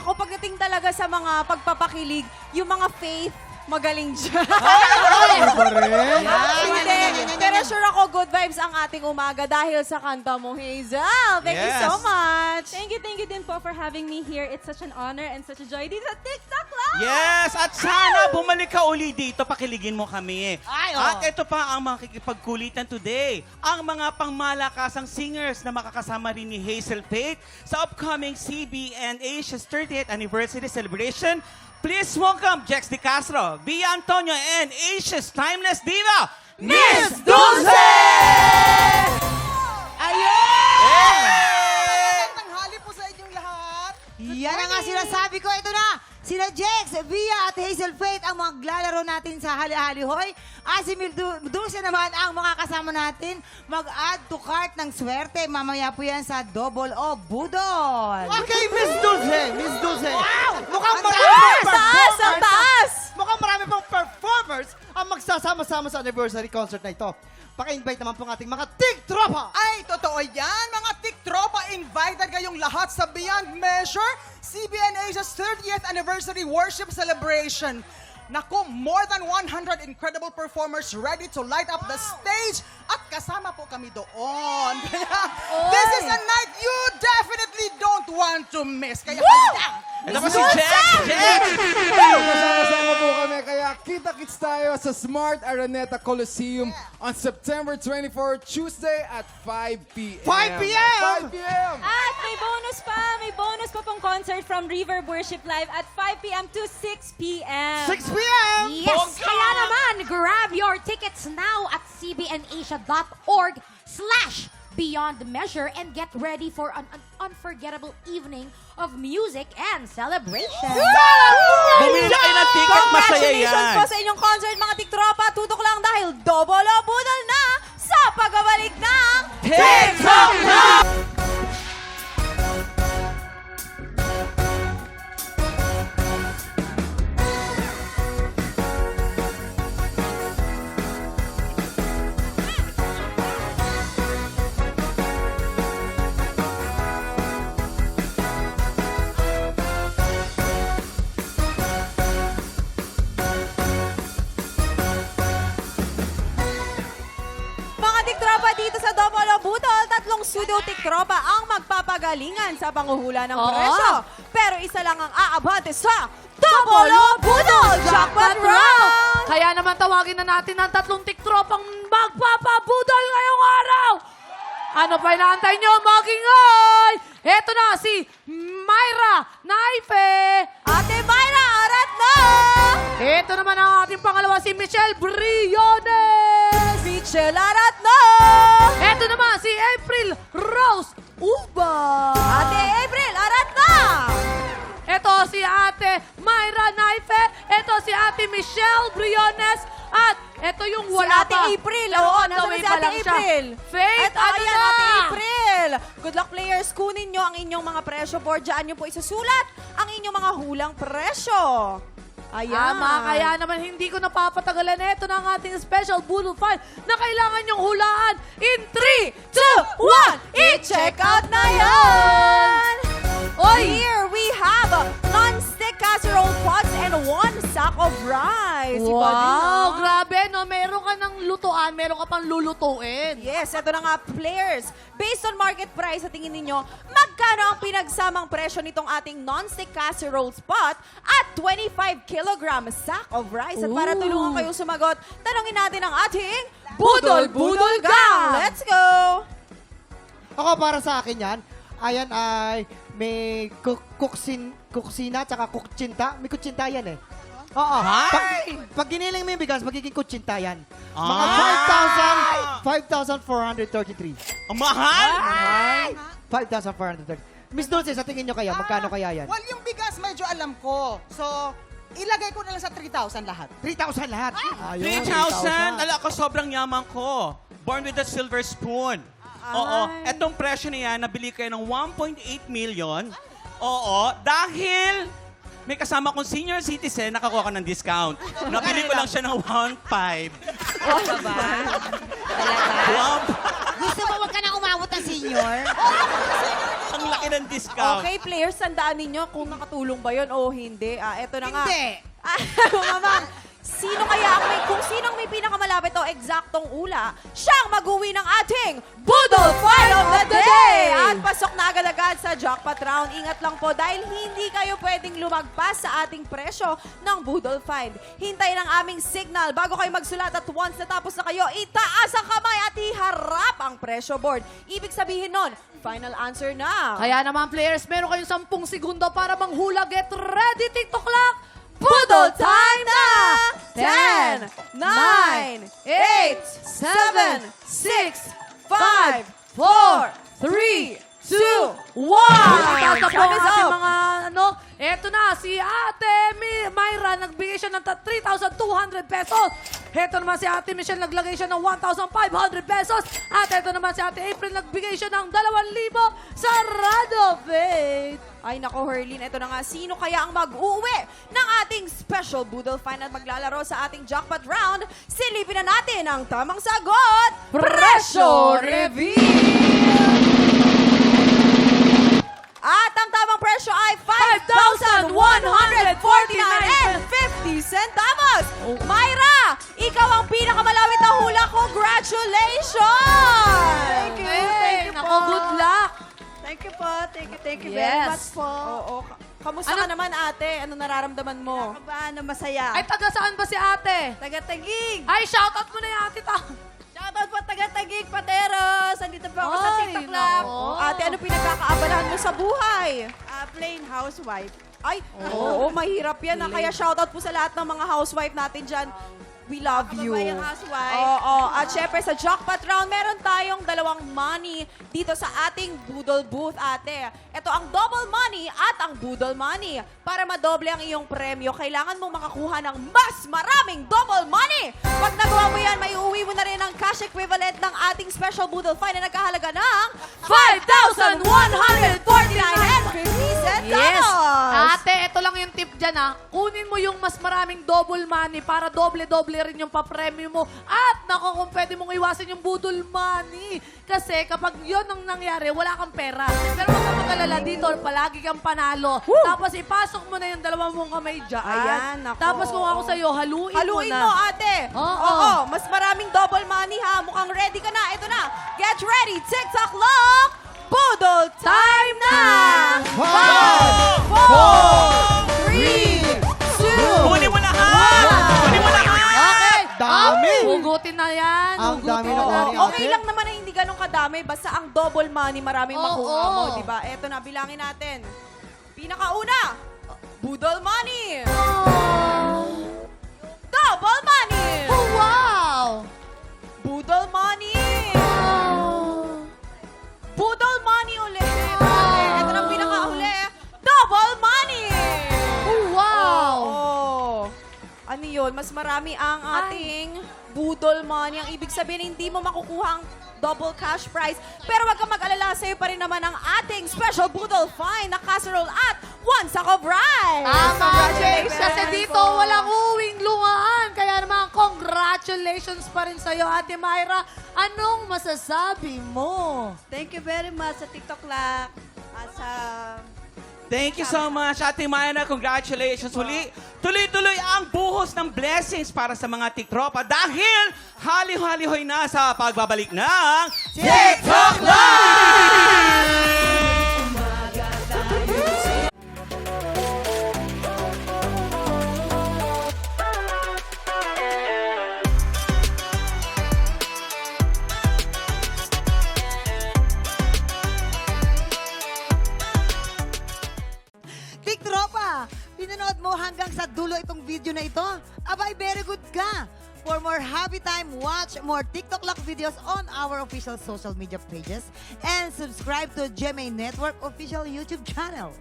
Naku, pagdating talaga sa mga pagpapakilig, yung mga faith, magaling dyan. Hindi. Pero sure ako, good vibes ang ating umaga dahil sa kanta mo, Hazel. Thank you so much. Thank you din po for having me here. It's such an honor and such a joy dito sa TikTok Live! Yes! At sana bumalik ka uli dito, pakiligin mo kami. Ay, At ito pa ang makikipagkulitan today. Ang mga pangmalakasang singers na makakasama rin ni Hazel Faith sa upcoming CBN Asia's 30th Anniversary Celebration. Please welcome Jex De Castro, Bia Antonio, and Asia's Timeless Diva, Miss Dulce! Ayun! Tanghali po sa inyong lahat. Yan ang nga sinasabi ko. Ito na. Sila Jex, Bia at Hazel Faith ang maglalaro natin sa Hali-Hali Hoy. At si Dulce naman ang mga kasama natin mag-add to cart ng swerte. Mamaya po yan sa Double O Budol. Okay, Miss Dulce! Miss Dulce! Wow! Mukhang Ang marami taas! pang Taas! Ang performers! taas! Mukhang marami pang performers ang magsasama-sama sa anniversary concert na ito. Paki-invite naman po ang ating mga TikTropa! Ay, totoo yan! Mga TikTropa, invited kayong lahat sa Beyond Measure CBN Asia's 30th Anniversary Worship Celebration. Naku, more than 100 incredible performers ready to light up the stage at kasama po kami doon. Kaya, this is a night you definitely don't want to miss. Kaya, halika! Ito pa si Jex! Jex! Kasama-sama po kami, kaya kita-kits tayo sa Smart Araneta Coliseum on September 24, Tuesday at 5 p.m. 5 p.m.! 5 p.m. At may bonus pa pong concert from Reverb Worship Live at 5 p.m. to 6 p.m. 6 p.m. Yes! Kaya naman, grab your tickets now at cbnasia.org/Beyond Measure and get ready for an unforgettable evening of music and celebration. Bumili na kayo ng ticket, masaya Congratulations yan. po sa inyong concert, mga TikTropa. Tutok lang dahil Double O Budol na sa pagbabalik ng TikTok Live! Mga TikTropa dito sa Double O Budol, tatlong pseudo TikTropa ang magpapagalingan sa panguhula ng presyo. Pero isa lang ang aabante sa Double O Budol Jackpot Round! Kaya naman tawagin na natin ang tatlong tiktropang magpapabudol ngayong araw. Ano pa inaantay nyo? Magingay! Eto na si Myra Naife. Ate Myra, arat na! Eto naman ang ating pangalawa si Michelle Briones. Michelle, arat na! Eto naman si April Rose Uba. Ate April, arat na! Eto si Ate Myra Naife. Eto si Ate Michelle Briones. At eto yung Si wala Ate pa. April, Pero oo, on the nasa way si pa Ate lang siya. April. Faith, Eto, ano ayan, na? Ate April. Good luck players, kunin nyo ang inyong mga presyo board. Diyan nyo po isasulat ang inyong mga hulang presyo. Ayan. Kaya naman hindi ko napapatagalan. Ito na ang ating special Boodle File na kailangan nyong hulaan in 3, 2, 1, I-check out na yan! Here we have non-stick casserole pots and 1 sack of rice. Iba din, Wow, no? grabe no. Meron ka ng lutuan, meron ka pang lulutuin. Yes, ito na nga, players. Based on market price, sa tingin ninyo, magkano ang pinagsamang presyo nitong ating non-stick casserole pot at 25 kilogram sack of rice? At para Ooh. tulungan kayong sumagot, tanongin natin ang ating Budol Budol Gang! Let's go! Ako, para sa akin yan, ayan ay may kuksina tsaka kutsinta. May kutsinta yan eh. Oo. Pag giniling mo yung bigas, magiging kutsinta yan. Mga 5,433. Ang mahal! 5,433. Miss Dulce, sa tingin nyo kaya, magkano kaya yan? Well, yung bigas medyo alam ko. So, ilagay ko na lang sa 3,000 lahat. 3,000 lahat. Ayun, 3,000? Ala ko, sobrang yaman ko. Born with a silver spoon. Oo. Etong presyo na yan, nabili kayo ng 1.8 million. Oo. Dahil may kasama kong senior citizen, nakakuha ka ng discount. Nabili ko lang siya ng 1.5. Gusto mo wag ka na umabot ng senior? Ang laki na instant discount. Okay, players, tandaan ninyo kung nakatulong ba yun o hindi. Eto na nga. Hindi. Mga ma'am, kung sinong may pinakamalapit o eksaktong ula, siyang mag-uwi ng ating Budol Fight of the Day! At pasok na agad-agad sa jackpot round. Ingat lang po dahil hindi kayo pwedeng lumagpas sa ating presyo ng Budol Find. Hintayin ang aming signal bago kayo magsulat at once natapos na kayo, itaas ang kamay at iharap ang presyo board. Ibig sabihin nun, final answer na. Kaya naman players, meron kayong 10 segundo para manghula. Get ready, TikTok clock! Budol time na! 10, 9, 8, 7, 6, 5, 4, 3, 2, 1! Tata po ang Time is ating up. mga eto na, si Ate Myra, nagbigay siya ng 3,200 pesos. Eto naman si Ate Michelle, naglagay siya ng 1,500 pesos. At eto naman si Ate April, nagbigay siya ng 2,000 sa Radovate. Ay nako, Herlin, ito na nga. Sino kaya ang mag-uwi ng ating special Budol Find at maglalaro sa ating jackpot round? Silipin na natin ang tamang sagot. Presyo Reveal! At ang tamang presyo ay 5,149.50 Myra, ikaw ang pinakamalawit na hula. Congratulations! Thank you po. Good luck. Thank you po. Thank you Yes. very much po. Oo. Kamusta ka naman, ate? Ano nararamdaman mo? Kabahan na masaya. Ay, taga saan ba si Ate? Taga-Tagig. Ay, shoutout mo na yung Ate ta. Shoutout po taga-Tagig, Pateros. Andito po ako sa Ay, TikTok Lab. nako. Ate, ano pinagkakaabalahan mo sa buhay? Plain housewife. Ay, oo, mahirap yan. Kaya shoutout po sa lahat ng mga housewife natin dyan. We love you. Kababayang housewife. Oo. At syempre sa jackpot round, meron tayong 2 money dito sa ating Budol booth, ate. Ito ang double money at ang Budol money. Para madoble ang iyong premyo, kailangan mong makakuha ng mas maraming double money. Pag nagawa mo yan, may uuwi mo na rin ang cash equivalent ng ating special Budol Find na nagkahalaga ng 5,149.50 Yes. Ate, ito lang yung tip dyan ha. Kunin mo yung mas maraming double money para doble-doble rin yung papremyo mo. At nako, kung pwede mong iwasan yung budol money. Kasi kapag yun ang nangyari, wala kang pera. Pero huwag kang mag-alala dito, palagi kang panalo. Tapos ipasok mo na yung 2 mong kamay dyan. Ayan, nako. Tapos kung ako sa'yo, haluin Haluin mo na. mo, ate. Oo. Mas maraming double money, ha? Mukhang ready ka na. Ito na. Get ready. TikTok clock. Budol time na! 5, 4, 3, 2, Kunin mo lahat! Kunin mo lahat! Okay. Dami. Hugutin na yan. Ang Hugutin dami na. nakuha ni Okay lang naman na hindi ganun kadami. Basta ang double money, maraming makuha mo, di ba? Eto na, bilangin natin. Pinakauna, Budol money. Double money. Oh, wow! Budol money. Budol money ulit. Ito na ang pinakauli. Double money. Oh, wow! Oo. Ano yun? Mas marami ang ating budol money. Ang ibig sabihin, hindi mo makukuha ang double cash prize. Pero wag kang mag-alala, sa'yo pa rin naman ang ating special budol find na casserole at 1 sack of rice. Tama, James. Kasi dito walang uwing lungaan. Kaya naman, congratulations pa rin sa'yo, Ate Myra. Anong masasabi mo? Thank you very much sa TikTok Lab. At sa... Thank you so much, Ate Myra. Congratulations. Tuloy-tuloy ang buhos ng blessings para sa mga tiktropa dahil hali-halihoy na sa pagbabalik ng TikTok Tiktropa, pinanood mo hanggang sa dulo itong video na ito? Abay, very good ka! For more happy time, watch more TikTok Lock videos on our official social media pages and subscribe to GMA Network official YouTube channel.